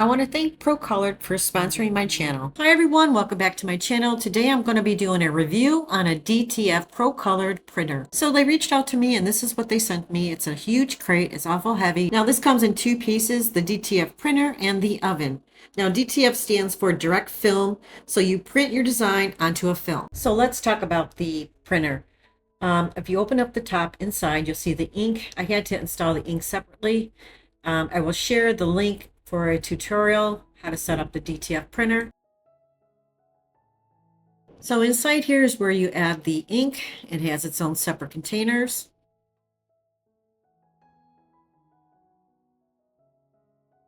I want to thank Procolored for sponsoring my channel. Hi everyone, welcome back to my channel. Today I'm going to be doing a review on a DTF Procolored printer. So they reached out to me and this is what they sent me. It's a huge crate, it's awful heavy. Now this comes in two pieces, the DTF printer and the oven. Now DTF stands for direct film, so you print your design onto a film. So let's talk about the printer. If you open up the top inside, you'll see the ink. I had to install the ink separately. I will share the link for a tutorial how to set up the DTF printer. So inside here is where you add the ink. It has its own separate containers.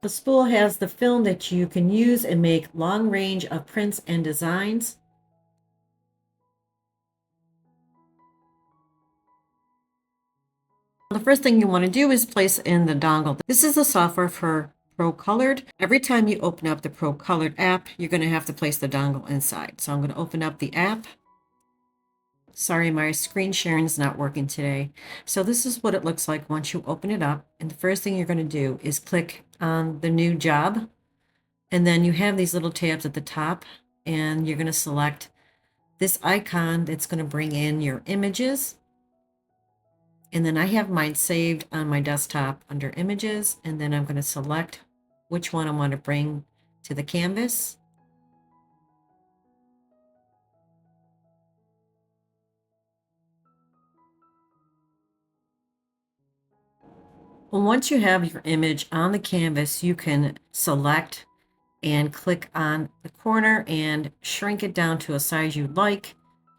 The spool has the film that you can use and make long range of prints and designs. The first thing you want to do is place in the dongle. This is the software for Procolored. Every time you open up the Procolored app, you're going to have to place the dongle inside. So I'm going to open up the app. Sorry, my screen sharing is not working today. So this is what it looks like once you open it up. And the first thing you're going to do is click on the new job. And then you have these little tabs at the top. And you're going to select this icon that's going to bring in your images. And then I have mine saved on my desktop under images. And then I'm going to select which one I want to bring to the canvas. Well, once you have your image on the canvas, you can select and click on the corner and shrink it down to a size you like.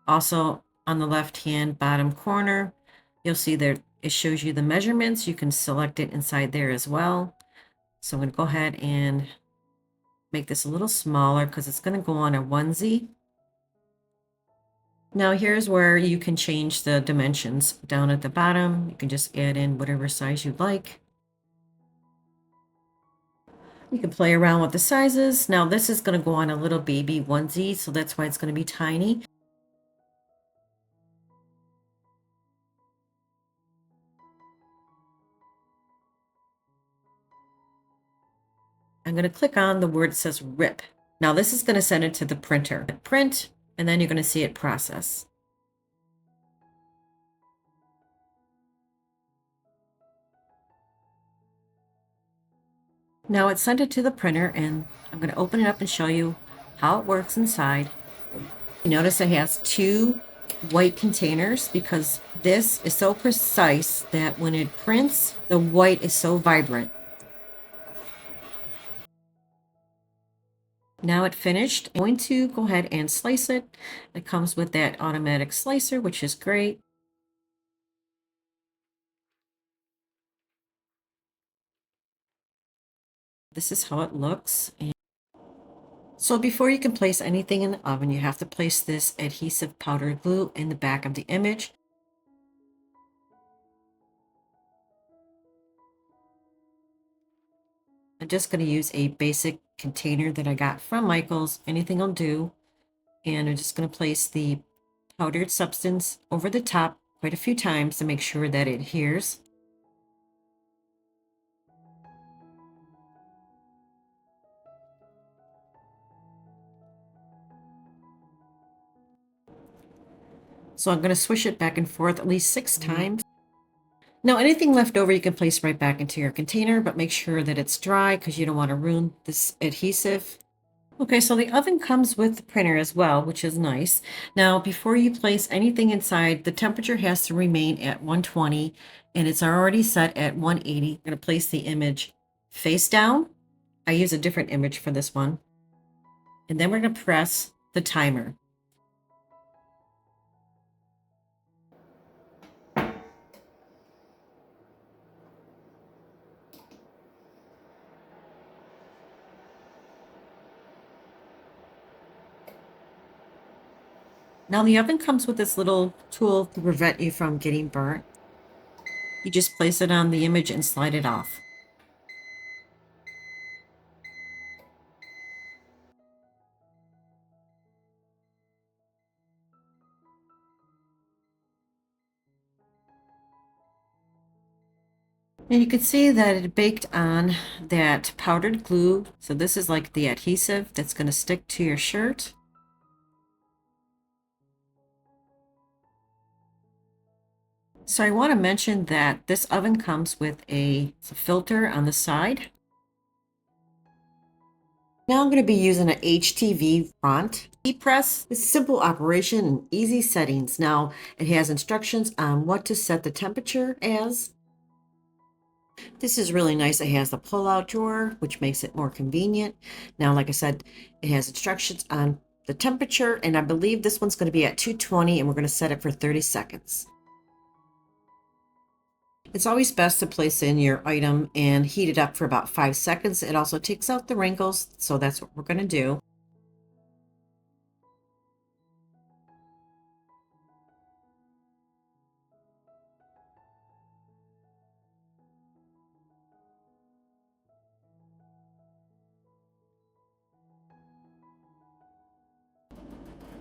Also on the left hand bottom corner, you'll see there it shows you the measurements. You can select it inside there as well. So I'm going to go ahead and make this a little smaller because it's going to go on a onesie. Now here's where you can change the dimensions. Down at the bottom, you can just add in whatever size you'd like. You can play around with the sizes. Now this is going to go on a little baby onesie, so that's why it's going to be tiny. I'm going to click on the word that says rip. Now this is going to send it to the printer. Print, and then you're going to see it process. Now it's sent it to the printer, and I'm going to open it up and show you how it works inside. You notice it has two white containers because this is so precise that when it prints, the white is so vibrant. Now it finished. I'm going to go ahead and slice it. It comes with that automatic slicer, which is great. This is how it looks. So before you can place anything in the oven, you have to place this adhesive powder glue in the back of the image. I'm just going to use a basic container that I got from Michael's. Anything will do. And I'm just going to place the powdered substance over the top quite a few times to make sure that it adheres. So I'm going to swish it back and forth at least 6 times. Now anything left over you can place right back into your container, but make sure that it's dry because you don't want to ruin this adhesive. Okay, so the oven comes with the printer as well, which is nice. Now, before you place anything inside, the temperature has to remain at 120, and it's already set at 180. I'm going to place the image face down. I use a different image for this one. And then we're going to press the timer. Now the oven comes with this little tool to prevent you from getting burnt. You just place it on the image and slide it off. And you can see that it baked on that powdered glue. So this is like the adhesive that's going to stick to your shirt. So I want to mention that this oven comes with a filter on the side. Now I'm going to be using an HTV front heat press. It's simple operation and easy settings. Now it has instructions on what to set the temperature as. This is really nice. It has the pull-out drawer, which makes it more convenient. Now, like I said, it has instructions on the temperature, and I believe this one's going to be at 220, and we're going to set it for 30 seconds. It's always best to place in your item and heat it up for about 5 seconds. It also takes out the wrinkles, so that's what we're going to do.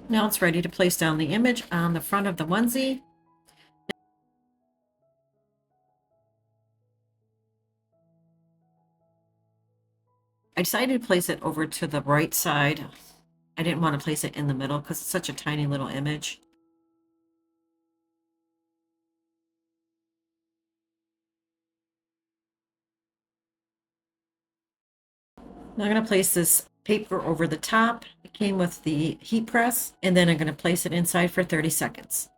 Now it's ready to place down the image on the front of the onesie. I decided to place it over to the right side. I didn't want to place it in the middle because it's such a tiny little image. Now I'm going to place this paper over the top. It came with the heat press, and then I'm going to place it inside for 30 seconds.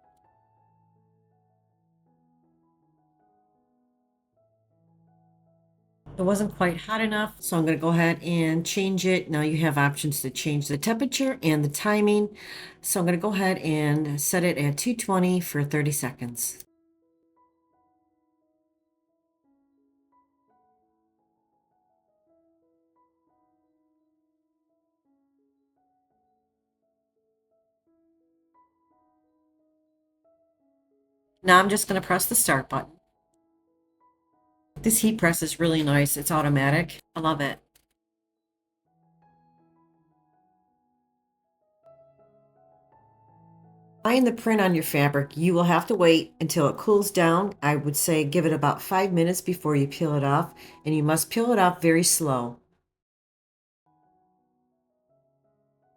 It wasn't quite hot enough, so I'm going to go ahead and change it. Now you have options to change the temperature and the timing. So I'm going to go ahead and set it at 220 for 30 seconds. Now I'm just going to press the start button. This heat press is really nice. It's automatic. I love it. Applying the print on your fabric, you will have to wait until it cools down. I would say give it about 5 minutes before you peel it off, and you must peel it off very slow.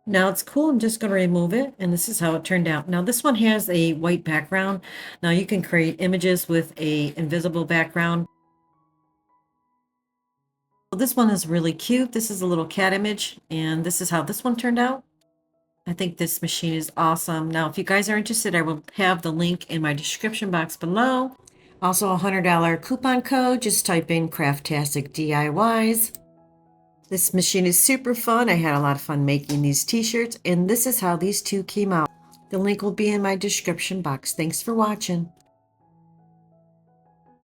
Now it's cool. I'm just going to remove it, and this is how it turned out. Now this one has a white background. Now you can create images with a invisible background. Well, this one is really cute. This is a little cat image, and this is how this one turned out. I think this machine is awesome. Now, if you guys are interested, I will have the link in my description box below. Also, a $100 coupon code. Just type in Craftastic DIYs. This machine is super fun. I had a lot of fun making these t-shirts, and this is how these two came out. The link will be in my description box. Thanks for watching.